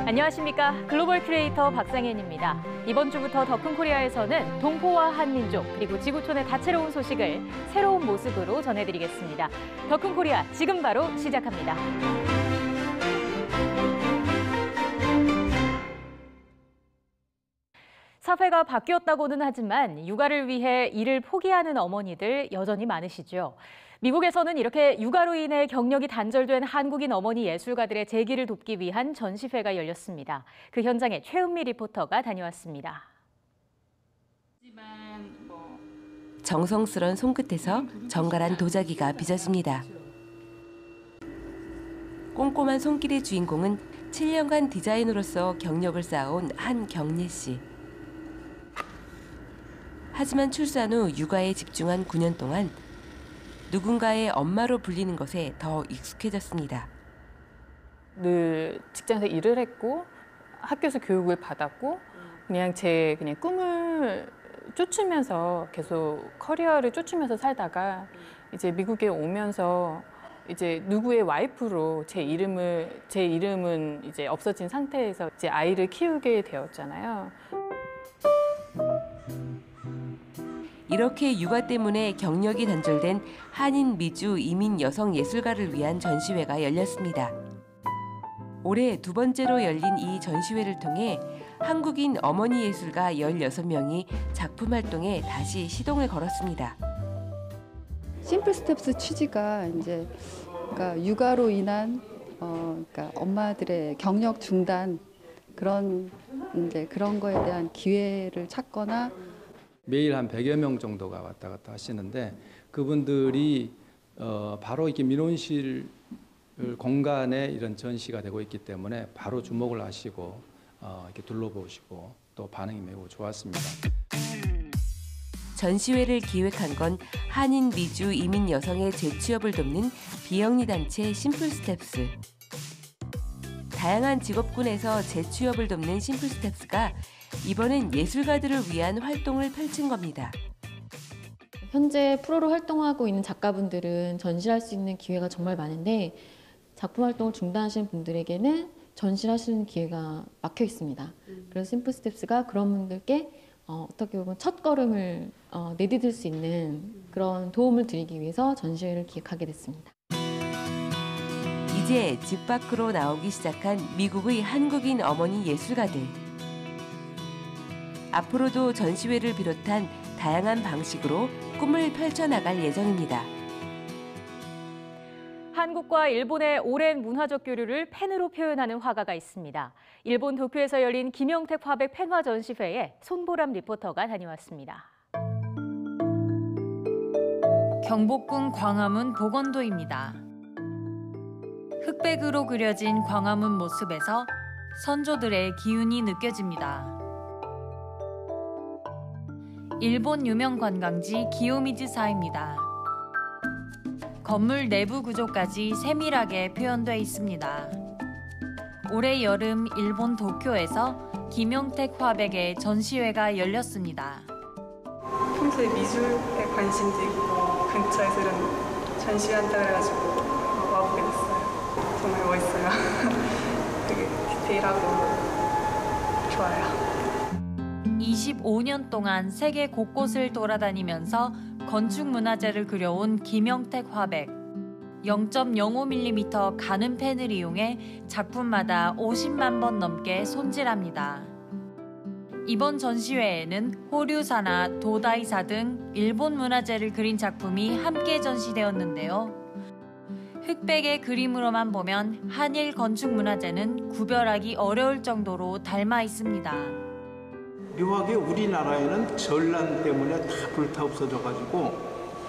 안녕하십니까. 글로벌 큐레이터 박상현입니다. 이번 주부터 더 큰 코리아에서는 동포와 한민족 그리고 지구촌의 다채로운 소식을 새로운 모습으로 전해드리겠습니다. 더 큰 코리아 지금 바로 시작합니다. 사회가 바뀌었다고는 하지만 육아를 위해 일을 포기하는 어머니들 여전히 많으시죠. 미국에서는 이렇게 육아로 인해 경력이 단절된 한국인 어머니 예술가들의 재기를 돕기 위한 전시회가 열렸습니다. 그 현장에 최은미 리포터가 다녀왔습니다. 정성스런 손끝에서 정갈한 도자기가 빚어집니다. 꼼꼼한 손길의 주인공은 7년간 디자이너로서 경력을 쌓아온 한경례 씨. 하지만 출산 후 육아에 집중한 9년 동안 누군가의 엄마로 불리는 것에 더 익숙해졌습니다. 늘 직장에서 일을 했고 학교에서 교육을 받았고 그냥 제 꿈을 쫓으면서 계속 커리어를 쫓으면서 살다가 이제 미국에 오면서 이제 누구의 와이프로 제 이름은 이제 없어진 상태에서 이제 아이를 키우게 되었잖아요. 이렇게 육아 때문에 경력이 단절된 한인 미주 이민 여성 예술가를 위한 전시회가 열렸습니다. 올해 두 번째로 열린 이 전시회를 통해 한국인 어머니 예술가 16명이 작품 활동에 다시 시동을 걸었습니다. 심플 스텝스 취지가 이제 그러니까 육아로 인한 그러니까 엄마들의 경력 중단 그런 거에 대한 기회를 찾거나 매일 한 100여 명 정도가 왔다 갔다 하시는데 그분들이 바로 이렇게 민원실 공간에 이런 전시가 되고 있기 때문에 바로 주목을 하시고 이렇게 둘러보시고 또 반응이 매우 좋았습니다. 전시회를 기획한 건 한인 미주 이민 여성의 재취업을 돕는 비영리 단체 심플 스텝스. 다양한 직업군에서 재취업을 돕는 심플 스텝스가 이번엔 예술가들을 위한 활동을 펼친 겁니다. 현재 프로로 활동하고 있는 작가분들은 전시할 수 있는 기회가 정말 많은데 작품 활동을 중단하시는 분들에게는 전시를 할 수 있는 기회가 막혀 있습니다. 그래서 심플 스텝스가 그런 분들께 어떻게 보면 첫 걸음을 내디딜 수 있는 그런 도움을 드리기 위해서 전시회를 기획하게 됐습니다. 이제 집 밖으로 나오기 시작한 미국의 한국인 어머니 예술가들. 앞으로도 전시회를 비롯한 다양한 방식으로 꿈을 펼쳐나갈 예정입니다. 한국과 일본의 오랜 문화적 교류를 펜으로 표현하는 화가가 있습니다. 일본 도쿄에서 열린 김영택 화백 펜화 전시회에 손보람 리포터가 다녀왔습니다. 경복궁 광화문 복원도입니다. 흑백으로 그려진 광화문 모습에서 선조들의 기운이 느껴집니다. 일본 유명 관광지 기요미즈사입니다. 건물 내부 구조까지 세밀하게 표현돼 있습니다. 올해 여름 일본 도쿄에서 김영택 화백의 전시회가 열렸습니다. 평소에 미술에 관심도 있고 근처에서 이런 전시한다 그래가지고 와보게 됐어요. 정말 멋있어요. 되게 디테일하고 좋아요. 25년 동안 세계 곳곳을 돌아다니면서 건축문화재를 그려온 김영택 화백. 0.05mm 가는 펜을 이용해 작품마다 50만 번 넘게 손질합니다. 이번 전시회에는 호류사나 도다이사 등 일본 문화재를 그린 작품이 함께 전시되었는데요. 흑백의 그림으로만 보면 한일 건축문화재는 구별하기 어려울 정도로 닮아 있습니다. 묘하게 우리나라에는 전란 때문에 다 불타 없어져가지고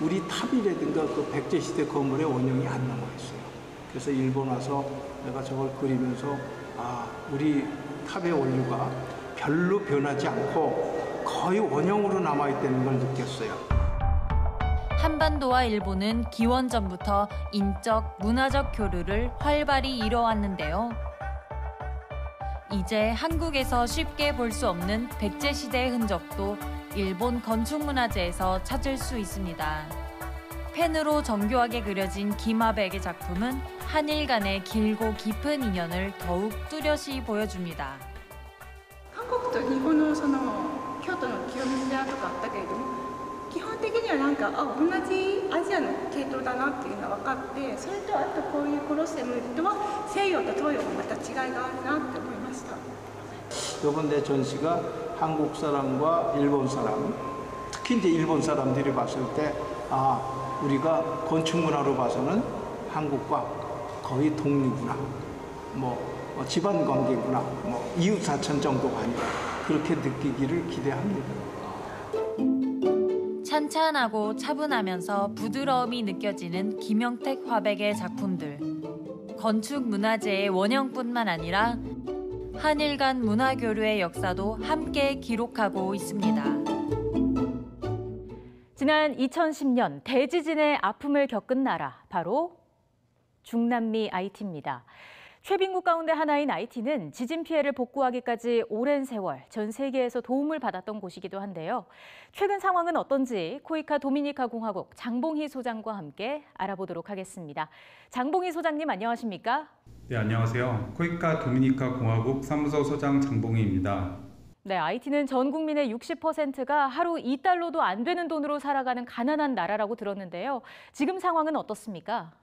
우리 탑이라든가 그 백제시대 건물의 원형이 안 남아있어요. 그래서 일본 와서 내가 저걸 그리면서 우리 탑의 원류가 별로 변하지 않고 거의 원형으로 남아있다는 걸 느꼈어요. 한반도와 일본은 기원전부터 인적, 문화적 교류를 활발히 이뤄왔는데요. 이제 한국에서 쉽게 볼 수 없는 백제시대의 흔적도 일본 건축문화재에서 찾을 수 있습니다. 펜으로 정교하게 그려진 김화백의 작품은 한일 간의 길고 깊은 인연을 더욱 뚜렷이 보여줍니다. 韓国と日本のその京都の清水寺とかあったけれども、基本的にはなんか同じアジアの系統だなっていうのが分かって、それとあとこういうコロッセムとは西洋と東洋もまた違いがあるなって思いました。 이번 내 전시가 한국 사람과 일본 사람, 특히 이제 일본 사람들이 봤을 때, 우리가 건축 문화로 봐서는 한국과 거의 동류구나, 집안 관계구나, 이웃 사촌 정도가 아니라 그렇게 느끼기를 기대합니다. 찬찬하고 차분하면서 부드러움이 느껴지는 김영택 화백의 작품들. 건축 문화재의 원형뿐만 아니라 한일 간 문화 교류의 역사도 함께 기록하고 있습니다. 지난 2010년 대지진의 아픔을 겪은 나라, 바로 중남미 IT입니다. 최빈국 가운데 하나인 IT는 지진 피해를 복구하기까지 오랜 세월 전 세계에서 도움을 받았던 곳이기도 한데요. 최근 상황은 어떤지 코이카 도미니카 공화국 장봉희 소장과 함께 알아보도록 하겠습니다. 장봉희 소장님 안녕하십니까? 네, 안녕하세요. 코이카 도미니카 공화국 사무소 소장 장봉희입니다. 네, IT는 전 국민의 60%가 하루 2달러도 안 되는 돈으로 살아가는 가난한 나라라고 들었는데요. 지금 상황은 어떻습니까?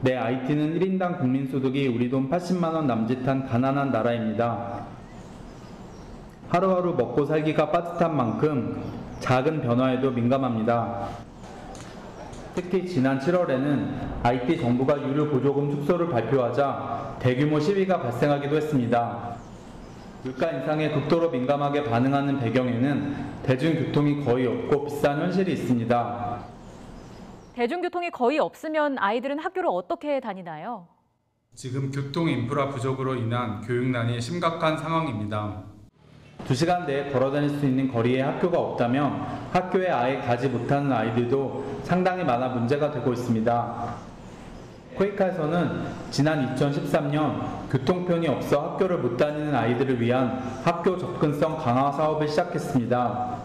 네, IT는 1인당 국민소득이 우리 돈 80만 원 남짓한 가난한 나라입니다. 하루하루 먹고 살기가 빠듯한 만큼 작은 변화에도 민감합니다. 특히 지난 7월에는 IT 정부가 유류 보조금 축소를 발표하자 대규모 시위가 발생하기도 했습니다. 물가 인상에 극도로 민감하게 반응하는 배경에는 대중교통이 거의 없고 비싼 현실이 있습니다. 대중교통이 거의 없으면 아이들은 학교를 어떻게 다니나요? 지금 교통 인프라 부족으로 인한 교육난이 심각한 상황입니다. 2시간 내에 걸어다닐 수 있는 거리에 학교가 없다면 학교에 아예 가지 못하는 아이들도 상당히 많아 문제가 되고 있습니다. 코이카에서는 지난 2013년 교통편이 없어 학교를 못 다니는 아이들을 위한 학교 접근성 강화 사업을 시작했습니다.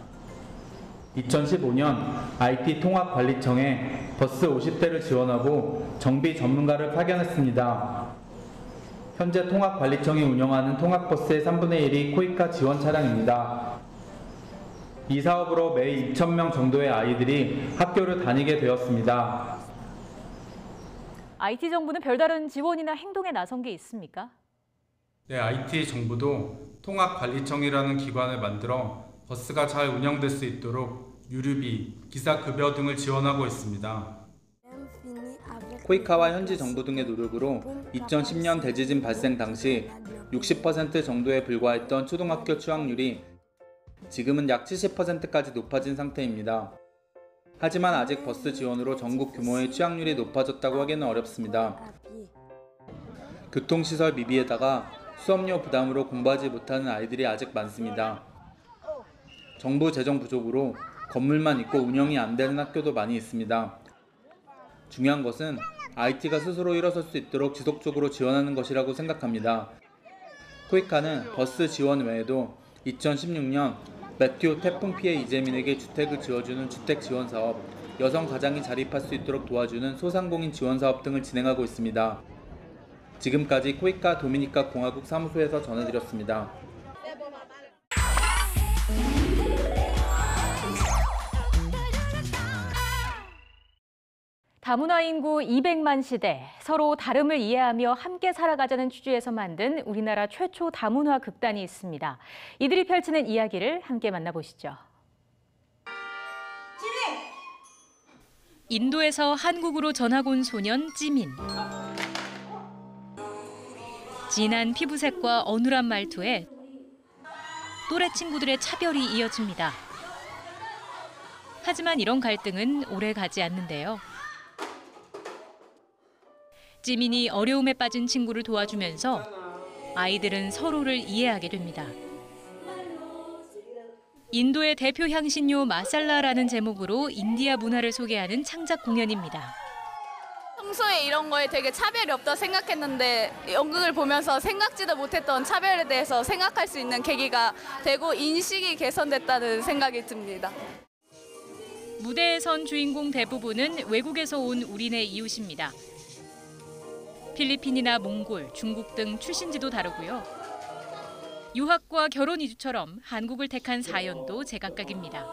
2015년 IT 통합관리청에 버스 50대를 지원하고 정비 전문가를 파견했습니다. 현재 통합관리청이 운영하는 통학버스의 3분의 1이 코이카 지원 차량입니다. 이 사업으로 매일 2,000명 정도의 아이들이 학교를 다니게 되었습니다. IT 정부는 별다른 지원이나 행동에 나선 게 있습니까? 네, IT 정부도 통합관리청이라는 기관을 만들어 버스가 잘 운영될 수 있도록 유류비, 기사급여 등을 지원하고 있습니다. 코이카와 현지 정부 등의 노력으로 2010년 대지진 발생 당시 60% 정도에 불과했던 초등학교 취학률이 지금은 약 70%까지 높아진 상태입니다. 하지만 아직 버스 지원으로 전국 규모의 취학률이 높아졌다고 하기는 어렵습니다. 교통시설 미비에다가 수업료 부담으로 공부하지 못하는 아이들이 아직 많습니다. 정부 재정 부족으로 건물만 있고 운영이 안 되는 학교도 많이 있습니다. 중요한 것은 IT가 스스로 일어설 수 있도록 지속적으로 지원하는 것이라고 생각합니다. 코이카는 버스 지원 외에도 2016년 메테오 태풍 피해 이재민에게 주택을 지어주는 주택 지원 사업, 여성 가장이 자립할 수 있도록 도와주는 소상공인 지원 사업 등을 진행하고 있습니다. 지금까지 코이카 도미니카 공화국 사무소에서 전해드렸습니다. 다문화 인구 200만 시대, 서로 다름을 이해하며 함께 살아가자는 취지에서 만든 우리나라 최초 다문화 극단이 있습니다. 이들이 펼치는 이야기를 함께 만나보시죠. 인도에서 한국으로 전학 온 소년 찌민. 진한 피부색과 어눌한 말투에 또래 친구들의 차별이 이어집니다. 하지만 이런 갈등은 오래 가지 않는데요. 찌민이 어려움에 빠진 친구를 도와주면서 아이들은 서로를 이해하게 됩니다. 인도의 대표 향신료 마살라라는 제목으로 인디아 문화를 소개하는 창작 공연입니다. 평소에 이런 거에 되게 차별이 없다 생각했는데 연극을 보면서 생각지도 못했던 차별에 대해서 생각할 수 있는 계기가 되고 인식이 개선됐다는 생각이 듭니다. 무대에 선 주인공 대부분은 외국에서 온 우리네 이웃입니다. 필리핀이나 몽골, 중국 등 출신지도 다르고요. 유학과 결혼 이주처럼 한국을 택한 사연도 제각각입니다.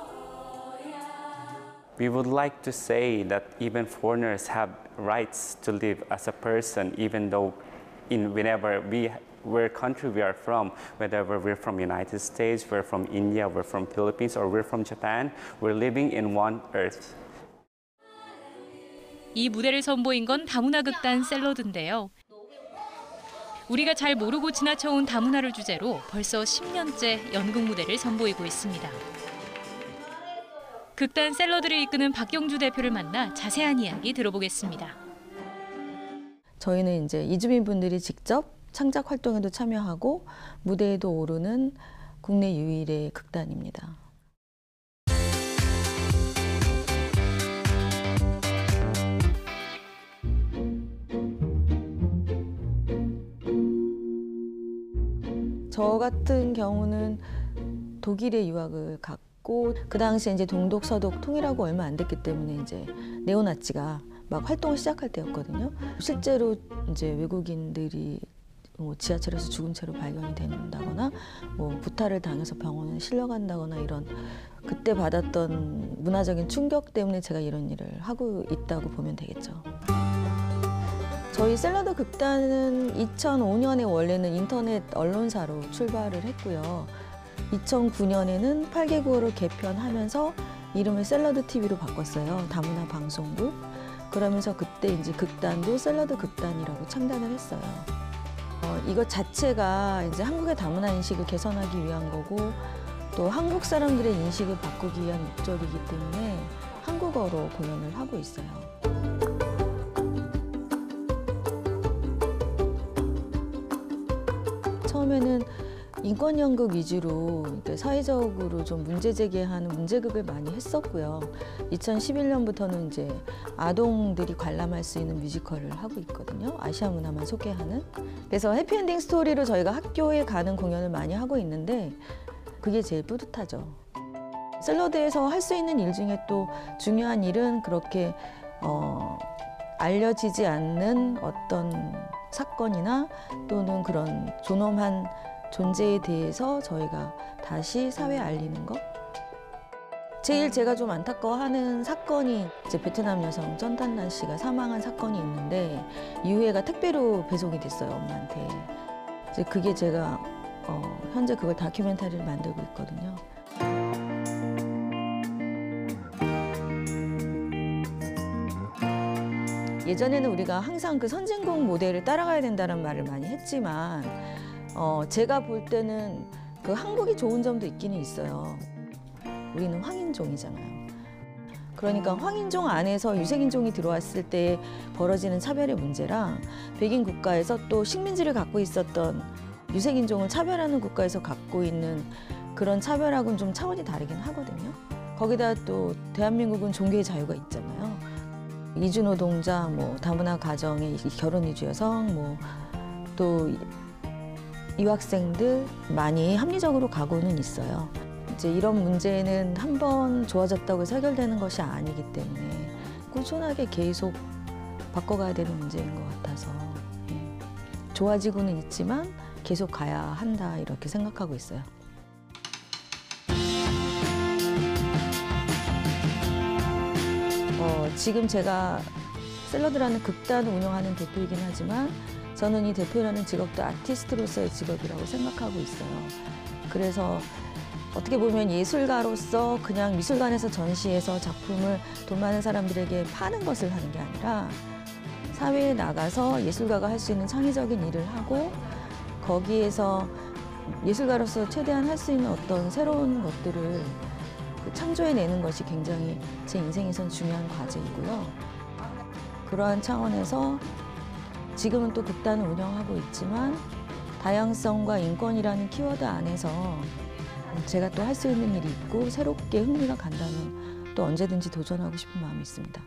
We would like to say that even foreigners have rights to live as a person, even though where country we are from, whether we're from United States, we're from India, we're from Philippines, or we're from Japan, we're living in one earth. 이 무대를 선보인 건 다문화 극단 샐러드인데요. 우리가 잘 모르고 지나쳐온 다문화를 주제로 벌써 10년째 연극 무대를 선보이고 있습니다. 극단 샐러드를 이끄는 박경주 대표를 만나 자세한 이야기 들어보겠습니다. 저희는 이제 이주민 분들이 직접 창작 활동에도 참여하고 무대에도 오르는 국내 유일의 극단입니다. 저 같은 경우는 독일에 유학을 갔고 그 당시에 이제 동독 서독 통일하고 얼마 안 됐기 때문에 이제 네오나치가 막 활동을 시작할 때였거든요. 실제로 이제 외국인들이 뭐 지하철에서 죽은 채로 발견이 된다거나 뭐 구타를 당해서 병원에 실려간다거나 이런 그때 받았던 문화적인 충격 때문에 제가 이런 일을 하고 있다고 보면 되겠죠. 저희 샐러드 극단은 2005년에 원래는 인터넷 언론사로 출발을 했고요. 2009년에는 8개국어로 개편하면서 이름을 샐러드 TV로 바꿨어요. 다문화 방송국. 그러면서 그때 이제 극단도 샐러드 극단이라고 창단을 했어요. 이것 자체가 이제 한국의 다문화 인식을 개선하기 위한 거고 또 한국 사람들의 인식을 바꾸기 위한 목적이기 때문에 한국어로 공연을 하고 있어요. 처음에는 인권 연극 위주로 사회적으로 좀 문제 제기하는 문제극을 많이 했었고요. 2011년부터는 이제 아동들이 관람할 수 있는 뮤지컬을 하고 있거든요. 아시아 문화만 소개하는. 그래서 해피엔딩 스토리로 저희가 학교에 가는 공연을 많이 하고 있는데 그게 제일 뿌듯하죠. 샐러드에서 할 수 있는 일 중에 또 중요한 일은 그렇게 알려지지 않는 어떤 사건이나 또는 그런 존엄한 존재에 대해서 저희가 다시 사회에 알리는 것. 제일 제가 좀 안타까워하는 사건이 이제 베트남 여성 쩐단난 씨가 사망한 사건이 있는데 유해가 택배로 배송이 됐어요, 엄마한테. 이제 그게 제가 현재 그걸 다큐멘터리를 만들고 있거든요. 예전에는 우리가 항상 그 선진국 모델을 따라가야 된다는 말을 많이 했지만 제가 볼 때는 그 한국이 좋은 점도 있기는 있어요. 우리는 황인종이잖아요. 그러니까 황인종 안에서 유색인종이 들어왔을 때 벌어지는 차별의 문제랑 백인 국가에서 또 식민지를 갖고 있었던 유색인종을 차별하는 국가에서 갖고 있는 그런 차별하고는 좀 차원이 다르긴 하거든요. 거기다 또 대한민국은 종교의 자유가 있잖아요. 이주노동자, 뭐 다문화 가정의 결혼 이주 여성, 뭐 또 유학생들 많이 합리적으로 가고는 있어요. 이제 이런 문제는 한 번 좋아졌다고 해서 해결되는 것이 아니기 때문에 꾸준하게 계속 바꿔가야 되는 문제인 것 같아서 좋아지고는 있지만 계속 가야 한다 이렇게 생각하고 있어요. 지금 제가 샐러드라는 극단을 운영하는 대표이긴 하지만 저는 이 대표라는 직업도 아티스트로서의 직업이라고 생각하고 있어요. 그래서 어떻게 보면 예술가로서 그냥 미술관에서 전시해서 작품을 돈 많은 사람들에게 파는 것을 하는 게 아니라 사회에 나가서 예술가가 할 수 있는 창의적인 일을 하고 거기에서 예술가로서 최대한 할 수 있는 어떤 새로운 것들을 창조해내는 것이 굉장히 제 인생에선 중요한 과제이고요. 그러한 차원에서 지금은 또 극단을 운영하고 있지만 다양성과 인권이라는 키워드 안에서 제가 또 할 수 있는 일이 있고 새롭게 흥미가 간다면 또 언제든지 도전하고 싶은 마음이 있습니다.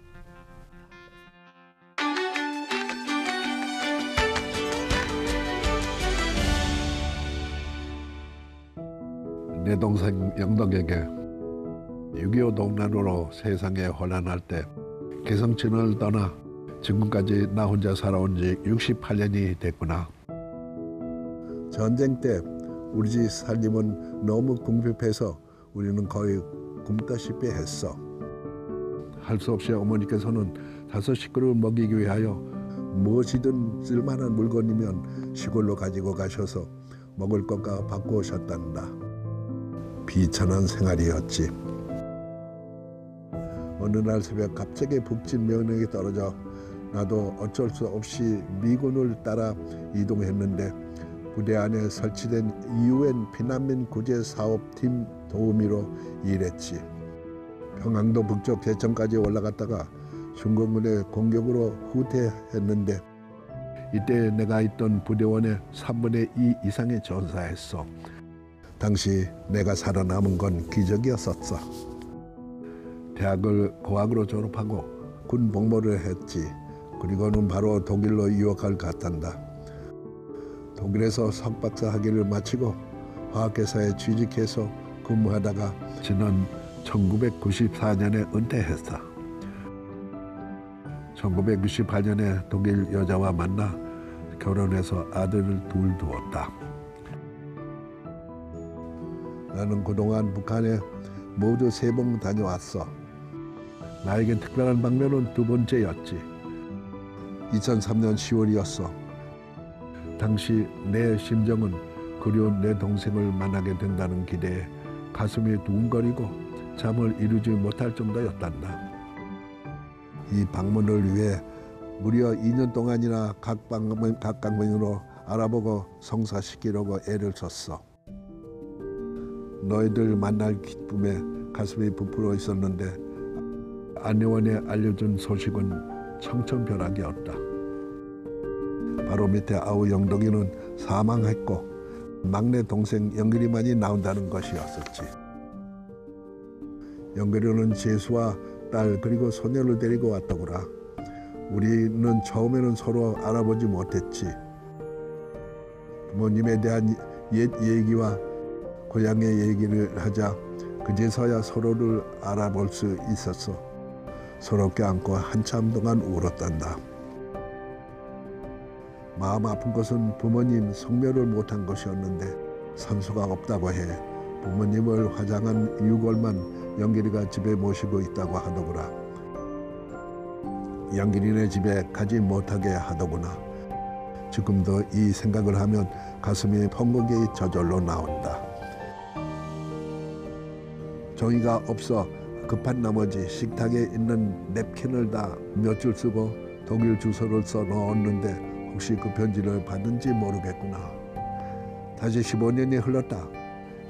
내 동생 영덕에게 6.25 동란으로 세상에 혼란할 때 개성천을 떠나 지금까지 나 혼자 살아온 지 68년이 됐구나. 전쟁 때 우리 집 살림은 너무 궁핍해서 우리는 거의 굶다시피 했어. 할 수 없이 어머니께서는 5 식구를 먹이기 위하여 무엇이든 쓸만한 물건이면 시골로 가지고 가셔서 먹을 것과 바꾸셨단다. 비천한 생활이었지. 어느 날 새벽 갑자기 북진 명령이 떨어져 나도 어쩔 수 없이 미군을 따라 이동했는데 부대 안에 설치된 UN 피난민 구제 사업팀 도우미로 일했지. 평안도 북쪽 제천까지 올라갔다가 중공군의 공격으로 후퇴했는데 이때 내가 있던 부대원의 3분의 2 이상이 전사했어. 당시 내가 살아남은 건 기적이었었어. 대학을 고학으로 졸업하고 군 복무를 했지. 그리고는 바로 독일로 유학을 갔단다. 독일에서 석박사 학위를 마치고 화학회사에 취직해서 근무하다가 지난 1994년에 은퇴했어. 1998년에 독일 여자와 만나 결혼해서 아들을 둘 두었다. 나는 그동안 북한에 모두 3번 다녀왔어. 나에겐 특별한 방면은 2번째였지. 2003년 10월이었어. 당시 내 심정은 그리운 내 동생을 만나게 된다는 기대에 가슴이 두근거리고 잠을 이루지 못할 정도였단다. 이 방문을 위해 무려 2년 동안이나 각 방면으로 알아보고 성사시키려고 애를 썼어. 너희들 만날 기쁨에 가슴이 부풀어 있었는데 안내원에 알려준 소식은 청천벽력이었다. 바로 밑에 아우 영덕이는 사망했고 막내 동생 영길이만이 나온다는 것이었었지. 영길이는 재수와 딸 그리고 소녀를 데리고 왔더구나. 우리는 처음에는 서로 알아보지 못했지. 부모님에 대한 옛 얘기와 고향의 얘기를 하자 그제서야 서로를 알아볼 수 있었어. 서로 껴안고 한참 동안 울었단다. 마음 아픈 것은 부모님 성묘를 못한 것이었는데 산소가 없다고 해 부모님을 화장한 유골만 영길이가 집에 모시고 있다고 하더구나. 영길이네 집에 가지 못하게 하더구나. 지금도 이 생각을 하면 가슴이 펑거기 저절로 나온다. 종이가 없어 급한 나머지 식탁에 있는 냅킨을 다 몇 줄 쓰고 독일 주소를 써 넣었는데 혹시 그 편지를 받은지 모르겠구나. 다시 15년이 흘렀다.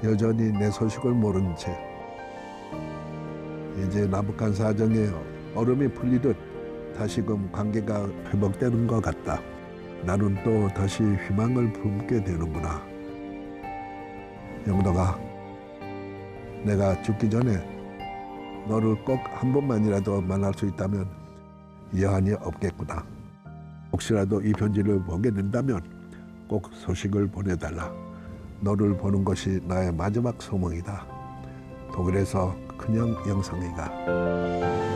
여전히 내 소식을 모른 채. 이제 남북한 사정에 얼음이 풀리듯 다시금 관계가 회복되는 것 같다. 나는 또 다시 희망을 품게 되는구나. 영덕아, 내가 죽기 전에 너를 꼭 한 번만이라도 만날 수 있다면 여한이 없겠구나. 혹시라도 이 편지를 보게 된다면 꼭 소식을 보내달라. 너를 보는 것이 나의 마지막 소망이다. 독일에서 큰형 영성이가.